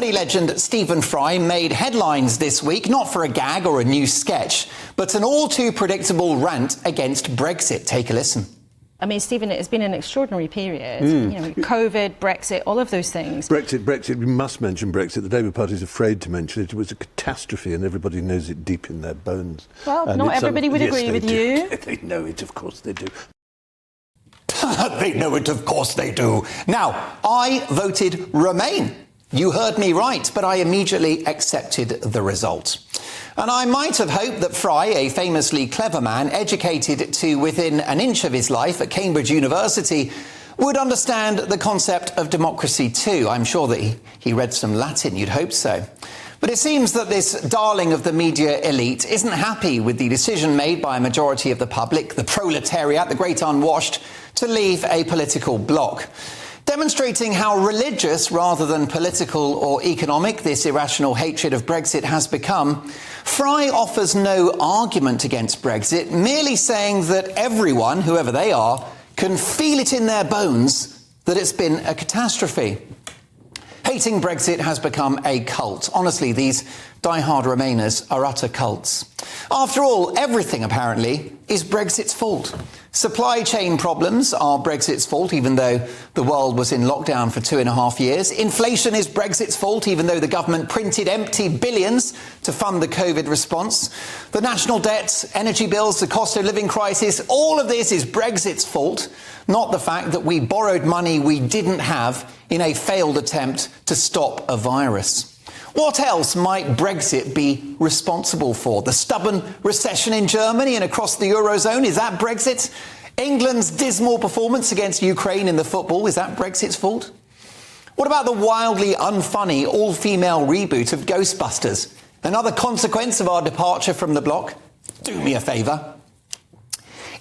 Comedy legend Stephen Fry made headlines this week, not for a gag or a new sketch, but an all-too-predictable rant against Brexit. Take a listen. I mean, Stephen, it's been an extraordinary period. You know, COVID, Brexit, all of those things. Brexit, we must mention Brexit. The Labour Party is afraid to mention it. It was a catastrophe and everybody knows it deep in their bones. Well, and not everybody would agree with you. They know it, of course they do. They know it, of course they do. Now, I voted Remain. You heard me right, but I immediately accepted the result. And I might have hoped that Fry, a famously clever man, educated to within an inch of his life at Cambridge University, would understand the concept of democracy too. I'm sure that he read some Latin, you'd hope so. But it seems that this darling of the media elite isn't happy with the decision made by a majority of the public, the proletariat, the great unwashed, to leave a political bloc. Demonstrating how religious rather than political or economic this irrational hatred of Brexit has become, Fry offers no argument against Brexit, merely saying that everyone, whoever they are, can feel it in their bones that it's been a catastrophe. Hating Brexit has become a cult. Honestly, these die-hard Remainers are utter cults. After all, everything, apparently, is Brexit's fault. Supply chain problems are Brexit's fault, even though the world was in lockdown for 2.5 years. Inflation is Brexit's fault, even though the government printed empty billions to fund the COVID response. The national debt, energy bills, the cost of living crisis, all of this is Brexit's fault, not the fact that we borrowed money we didn't have in a failed attempt to stop a virus. What else might Brexit be responsible for? The stubborn recession in Germany and across the Eurozone, is that Brexit? England's dismal performance against Ukraine in the football, is that Brexit's fault? What about the wildly unfunny all-female reboot of Ghostbusters? Another consequence of our departure from the bloc? Do me a favour.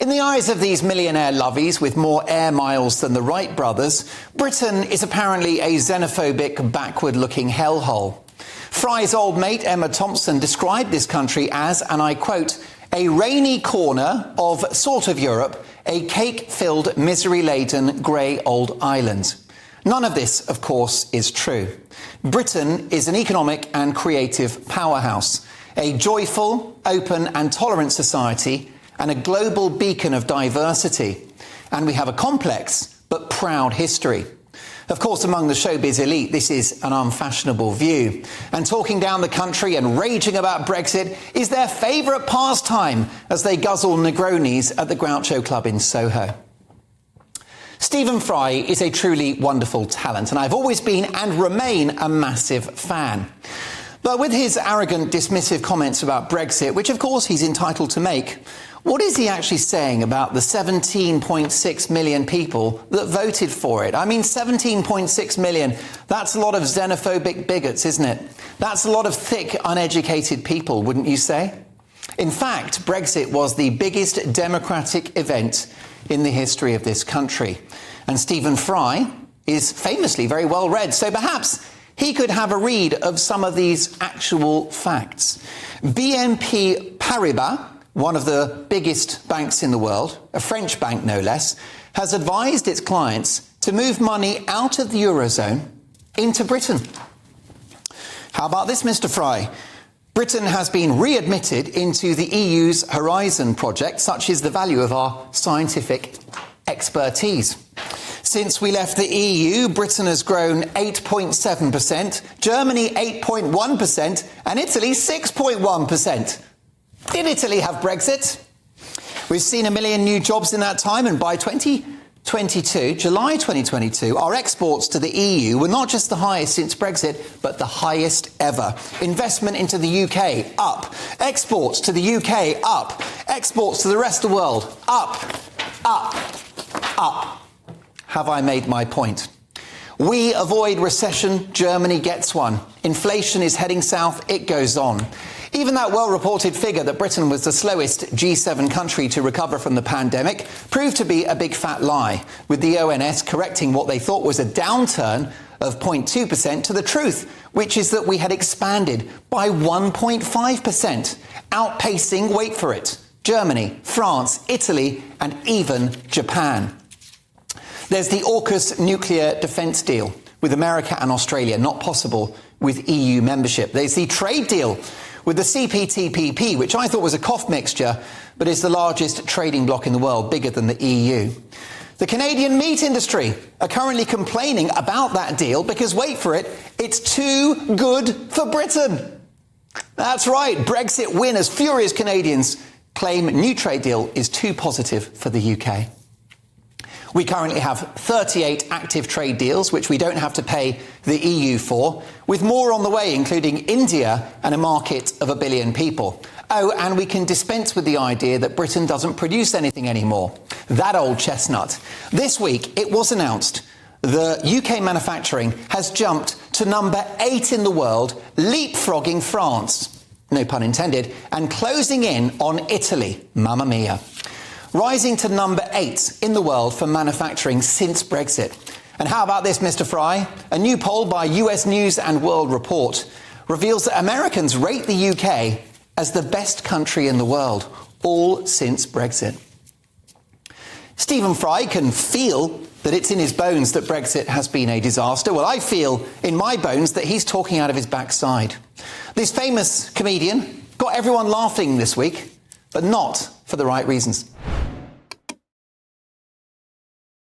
In the eyes of these millionaire lovies with more air miles than the Wright brothers, Britain is apparently a xenophobic, backward-looking hellhole. Fry's old mate Emma Thompson described this country as, and I quote, a rainy corner of sort of Europe, a cake-filled, misery-laden, grey old island. None of this, of course, is true. Britain is an economic and creative powerhouse, a joyful, open and tolerant society, and a global beacon of diversity. And we have a complex but proud history. Of course, among the showbiz elite, this is an unfashionable view. And talking down the country and raging about Brexit is their favourite pastime as they guzzle Negronis at the Groucho Club in Soho. Stephen Fry is a truly wonderful talent, and I've always been and remain a massive fan. But with his arrogant, dismissive comments about Brexit, which of course he's entitled to make, what is he actually saying about the 17.6 million people that voted for it? I mean, 17.6 million, that's a lot of xenophobic bigots, isn't it? That's a lot of thick, uneducated people, wouldn't you say? In fact, Brexit was the biggest democratic event in the history of this country. And Stephen Fry is famously very well read, so perhaps he could have a read of some of these actual facts. BNP Paribas, one of the biggest banks in the world, a French bank no less, has advised its clients to move money out of the Eurozone into Britain. How about this, Mr. Fry? Britain has been readmitted into the EU's Horizon project. Such is the value of our scientific expertise. Since we left the EU, Britain has grown 8.7%, Germany 8.1%, and Italy 6.1%. Did Italy have Brexit? We've seen 1 million new jobs in that time, and by July 2022, our exports to the EU were not just the highest since Brexit, but the highest ever. Investment into the UK, up. Exports to the UK, up. Exports to the rest of the world, up, up, up. Have I made my point? We avoid recession, Germany gets one. Inflation is heading south, it goes on. Even that well-reported figure that Britain was the slowest G7 country to recover from the pandemic proved to be a big fat lie, with the ONS correcting what they thought was a downturn of 0.2% to the truth, which is that we had expanded by 1.5%, outpacing, wait for it, Germany, France, Italy, and even Japan. There's the AUKUS nuclear defence deal with America and Australia, not possible with EU membership. There's the trade deal with the CPTPP, which I thought was a cough mixture, but is the largest trading bloc in the world, bigger than the EU. The Canadian meat industry are currently complaining about that deal because, wait for it, it's too good for Britain. That's right, Brexit winners, furious Canadians claim new trade deal is too positive for the UK. We currently have 38 active trade deals, which we don't have to pay the EU for, with more on the way, including India and a market of 1 billion people. Oh, and we can dispense with the idea that Britain doesn't produce anything anymore. That old chestnut. This week, it was announced the UK manufacturing has jumped to number 8 in the world, leapfrogging France, no pun intended, and closing in on Italy, mamma mia. Rising to number 8 in the world for manufacturing since Brexit. And how about this, Mr. Fry? A new poll by US News and World Report reveals that Americans rate the UK as the best country in the world, all since Brexit. Stephen Fry can feel that it's in his bones that Brexit has been a disaster. Well, I feel in my bones that he's talking out of his backside. This famous comedian got everyone laughing this week, but not for the right reasons.